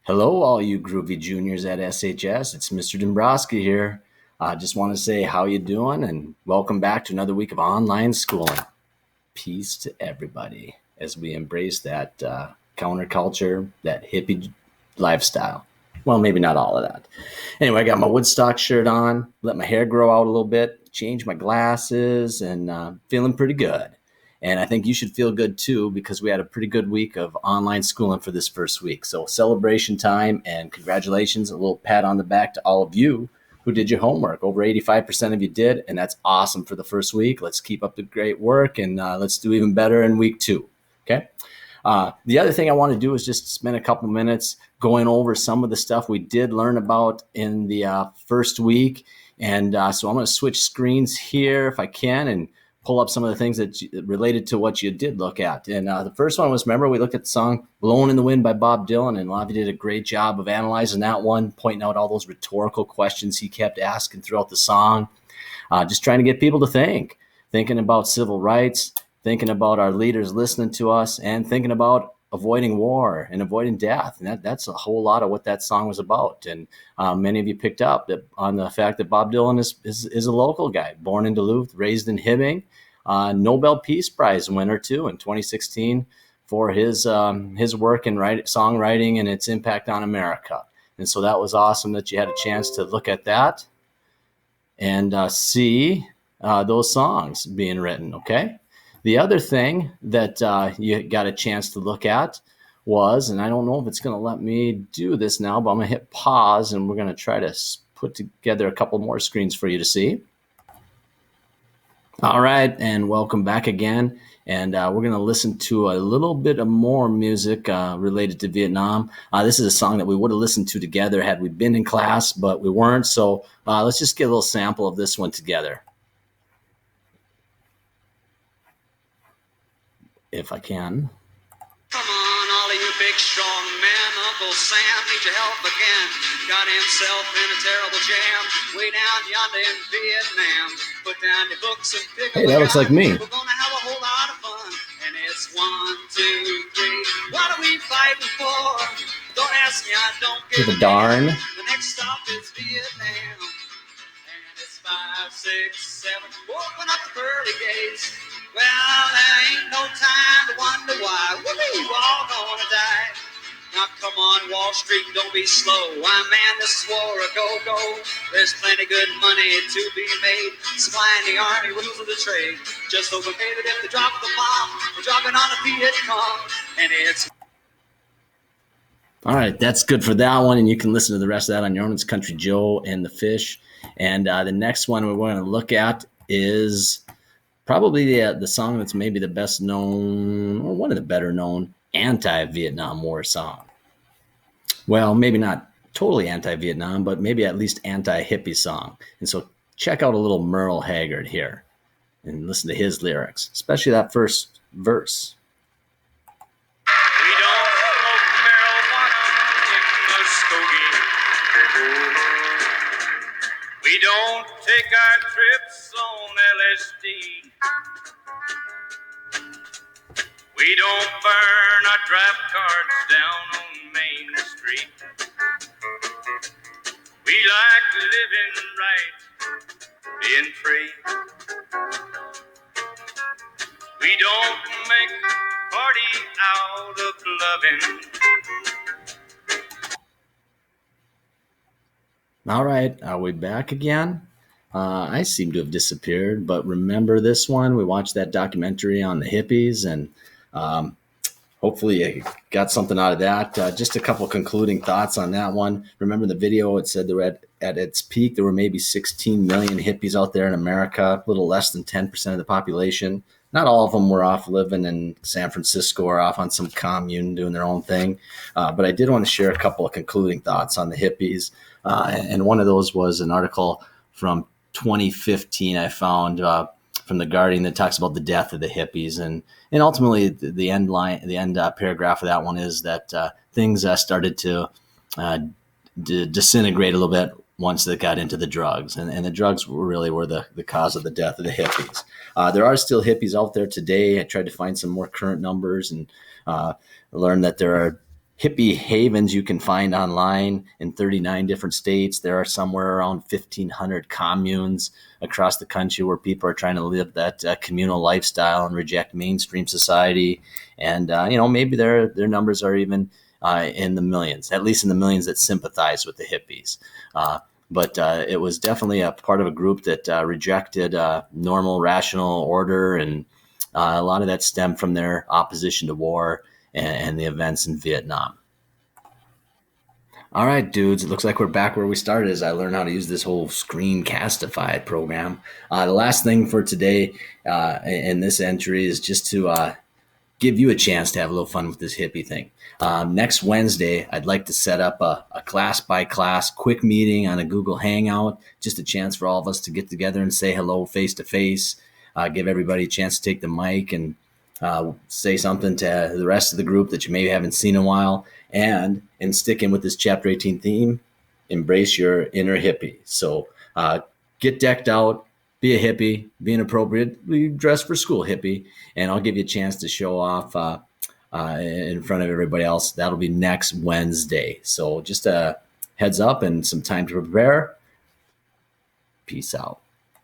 Hello, all you groovy juniors at SHS. It's Mr. Dombrowski here. I just want to say how you doing and welcome back to another week of online schooling. Peace to everybody as we embrace that counterculture, that hippie lifestyle. Well, maybe not all of that. Anyway, I got my Woodstock shirt on, let my hair grow out a little bit, change my glasses, and feeling pretty good. And I think you should feel good too because we had a pretty good week of online schooling for this first week. So celebration time and congratulations, a little pat on the back to all of you who did your homework. Over 85% of you did, and that's awesome for the first week. Let's keep up the great work and let's do even better in week 2. Okay. The other thing I want to do is just spend a couple minutes going over some of the stuff we did learn about in the first week. And so I'm going to switch screens here if I can and pull up some of the things that related to what you did look at. And the first one was, remember, we looked at the song Blowing in the Wind by Bob Dylan, and Lavi did a great job of analyzing that one, pointing out all those rhetorical questions he kept asking throughout the song, just trying to get people to thinking about civil rights, thinking about our leaders listening to us, and thinking about avoiding war and avoiding death. And that's a whole lot of what that song was about. And many of you picked up on the fact that Bob Dylan is a local guy, born in Duluth, raised in Hibbing, Nobel Peace Prize winner too in 2016 for his work in songwriting and its impact on America. And so that was awesome that you had a chance to look at that and see those songs being written, okay? The other thing that you got a chance to look at was, and I don't know if it's going to let me do this now, but I'm going to hit pause and we're going to try to put together a couple more screens for you to see. All right, and welcome back again. And we're going to listen to a little bit of more music related to Vietnam. This is a song that we would have listened to together had we been in class, but we weren't. So let's just get a little sample of this one together, if I can. Come on, all of you big strong men, Uncle Sam needs your help again. Got himself in a terrible jam, way down yonder in Vietnam. Put down your books and pick Hey, that looks like me. We're gonna have a whole lot of fun. And it's 1, 2, 3. What are we fighting for? Don't ask me, I don't give a darn. The next stop is Vietnam. And it's 5, 6, 7. Open up the pearly gates. Well, there ain't no time to wonder why. We're all gonna die. Now come on, Wall Street, don't be slow. Why, man, this is war a go-go. There's plenty good money to be made. Supplying the army, rules of the trade. Just overpay that if they drop the bomb, we're dropping on the Viet Cong. And it's... All right, that's good for that one, and you can listen to the rest of that on your own. It's Country Joe and the Fish. And the next one we're going to look at is probably the song that's maybe the best known, or one of the better known, anti-Vietnam War song. Well, maybe not totally anti-Vietnam, but maybe at least anti-hippie song. And so check out a little Merle Haggard here and listen to his lyrics, especially that first verse. We don't smoke marijuana in Muskogee. We don't take our trips on LSD. We don't burn our draft cards down on Main Street. We like living right, being free. We don't make party out of loving. All right, are we back again? I seem to have disappeared, but remember this one? We watched that documentary on the hippies, and hopefully you got something out of that. Just a couple concluding thoughts on that one. Remember the video, it said there were at its peak, there were maybe 16 million hippies out there in America, a little less than 10% of the population. Not all of them were off living in San Francisco or off on some commune doing their own thing. But I did want to share a couple of concluding thoughts on the hippies. And one of those was an article from 2015 I found from The Guardian that talks about the death of the hippies. And ultimately the end paragraph of that one is that things started to disintegrate a little bit once they got into the drugs. And the drugs were the cause of the death of the hippies. There are still hippies out there today. I tried to find some more current numbers and learned that there are hippie havens you can find online in 39 different states. There are somewhere around 1,500 communes across the country where people are trying to live that communal lifestyle and reject mainstream society. And, maybe their numbers are even in the millions, at least in the millions that sympathize with the hippies. But it was definitely a part of a group that rejected normal, rational order. And a lot of that stemmed from their opposition to war and the events in Vietnam. All right, dudes, it looks like we're back where we started as I learned how to use this whole Screencastify program. The last thing for today in this entry is just to give you a chance to have a little fun with this hippie thing. Next Wednesday, I'd like to set up a class by class quick meeting on a Google Hangout, just a chance for all of us to get together and say hello face to face, give everybody a chance to take the mic and say something to the rest of the group that you maybe haven't seen in a while. And in sticking with this Chapter 18 theme, embrace your inner hippie. So get decked out, be a hippie, be an appropriately dressed for school hippie, and I'll give you a chance to show off in front of everybody else. That'll be next Wednesday. So just a heads up and some time to prepare. Peace out.